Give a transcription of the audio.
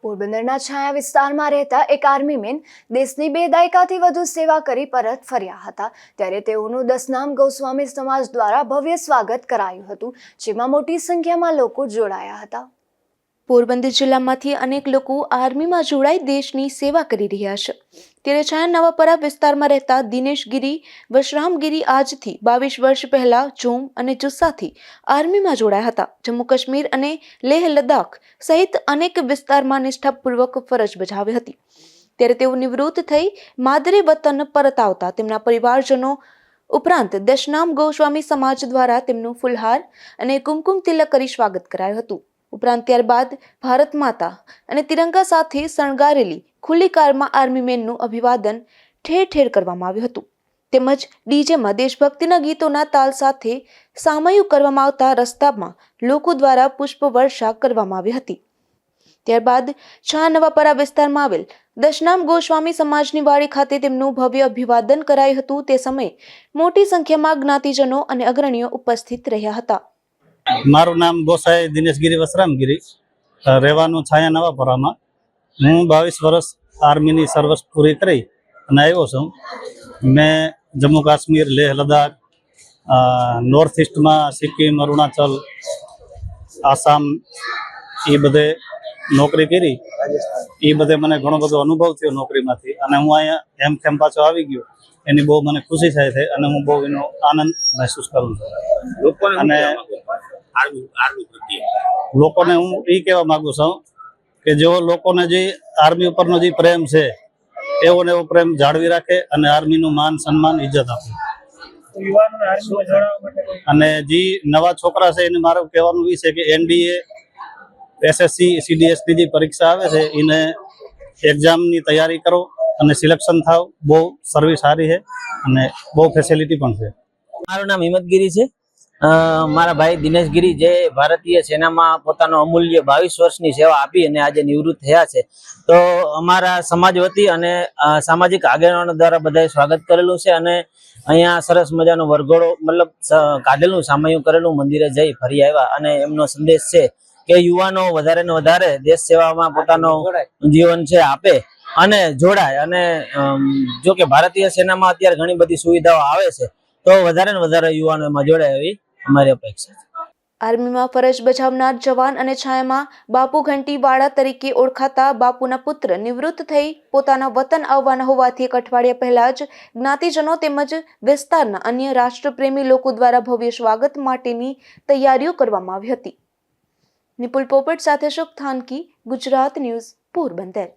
પોરબંદરના છાયા વિસ્તારમાં રહેતા એક આર્મીમેન દેશની 2 દાયકાથી વધુ સેવા કરી પરત ફર્યા હતા, ત્યારે તેઓનું દશનામ ગોસ્વામી સમાજ દ્વારા ભવ્ય સ્વાગત કરાયું હતું, જેમાં મોટી સંખ્યામાં લોકો જોડાયા હતા। પોરબંદર જિલ્લામાંથી અનેક લોકો આર્મીમાં જોડાઈ દેશની સેવા કરી રહ્યા છે, ત્યારે છાયા નવાપરા વિસ્તારમાં રહેતા દિનેશ ગિરી વશરામગીરી આજથી 22 વર્ષ પહેલા જોમ અને જુસ્સાથી આર્મીમાં જોડાયા હતા। જમ્મુ કાશ્મીર અને લેહ લદ્દાખ સહિત અનેક વિસ્તારમાં નિષ્ઠાપૂર્વક ફરજ બજાવી હતી, ત્યારે તેઓ નિવૃત્ત થઈ માદરે વતન પરત આવતા તેમના પરિવારજનો ઉપરાંત દશનામ ગોસ્વામી સમાજ દ્વારા તેમનું ફુલહાર અને કુમકુમ તિલક કરી સ્વાગત કરાયું હતું। ઉપરાંત ત્યારબાદ ભારત માતા અને તિરંગા સાથે શણગારેલી ખુલ્લી કારમાં આર્મીમેનનું અભિવાદન ઠેર ઠેર કરવામાં આવ્યું હતું, તેમજ ડીજેમાં દેશભક્તિના ગીતોના તાલ સાથે સામયું કરવામાં આવતા રસ્તામાં લોકો દ્વારા પુષ્પવર્ષા કરવામાં આવી હતી। ત્યારબાદ છાયા નવાપરા વિસ્તારમાં આવેલ દશનામ ગોસ્વામી સમાજની વાડી ખાતે તેમનું ભવ્ય અભિવાદન કરાયું હતું। તે સમયે મોટી સંખ્યામાં જ્ઞાતિજનો અને અગ્રણીઓ ઉપસ્થિત રહ્યા હતા। મારું નામ ગોસાઈ દિનેશ ગિરી વશરામગીરી, રહેવાનું છાયા નવાપરામાં। હું 22 વર્ષ આર્મીની સર્વિસ પૂરી કરી અને આવ્યો છું। મેં જમ્મુ કાશ્મીર, લેહ લદ્દાખ, નોર્થ ઇસ્ટમાં સિક્કિમ, અરુણાચલ, આસામ એ બધે નોકરી કરી। એ બધે મને ઘણો બધો અનુભવ થયો નોકરીમાંથી, અને હું અહીંયા એમ પાછો આવી ગયો એની બહુ મને ખુશી થાય છે અને હું બહુ એનો આનંદ મહેસૂસ કરું છું। અને લોકોને હું એ કહેવા માંગુ છું કે જેઓ લોકોને જે આર્મી ઉપરનો જે પ્રેમ છે એવો ને એવો પ્રેમ જાળવી રાખે અને આર્મીનું માન સન્માન ઇજ્જત આપે। અને જે નવા છોકરા છે એને મારું કહેવાનું એ છે કે એનડીએ, એસએસસી, સીડીએસની જે પરીક્ષા આવે છે એને એક્ઝામની તૈયારી કરો અને સિલેક્શન થાવ। બહુ સર્વિસ સારી છે અને બહુ ફેસિલિટી પણ છે। મારું નામ હિંમતગીરી છે। મારા ભાઈ દિનેશ ગિરી જે ભારતીય સેનામાં પોતાનો અમૂલ્ય 22 વર્ષની સેવા આપી અને આજે નિવૃત્ત થયા છે, તો અમારા સમાજ વતી અને સામાજિક આગેવાનો દ્વારા બધાએ સ્વાગત કરેલું છે અને અહીંયા સરસ મજાનો વરઘોડો મતલબ કાઢેલું, સામયું કરેલું, મંદિરે જઈ ફરી આવ્યા। અને એમનો સંદેશ છે કે યુવાનો વધારે ને વધારે દેશ સેવામાં પોતાનો જીવન છે આપે અને જોડાય। અને જો કે ભારતીય સેનામાં અત્યારે ઘણી બધી સુવિધાઓ આવે છે, તો વધારે ને વધારે યુવાનો એમાં જોડાય એવી અમારી અપેક્ષા છે। આર્મીમાં ફરજ બજાવનાર જવાન અને છાયામાં બાપુ ઘંટીવાળા તરીકે ઓળખાતા બાપુના પુત્ર નિવૃત્ત થઈ પોતાના વતન આવવાના હોવાથી એક અઠવાડિયા પહેલા જ જ્ઞાતિજનો તેમજ વિસ્તારના અન્ય રાષ્ટ્રપ્રેમી લોકો દ્વારા ભવ્ય સ્વાગત માટેની તૈયારીઓ કરવામાં આવી હતી। નિપુલ પોપટ સાથે શુક થાનકી, ગુજરાત ન્યૂઝ, પોરબંદર।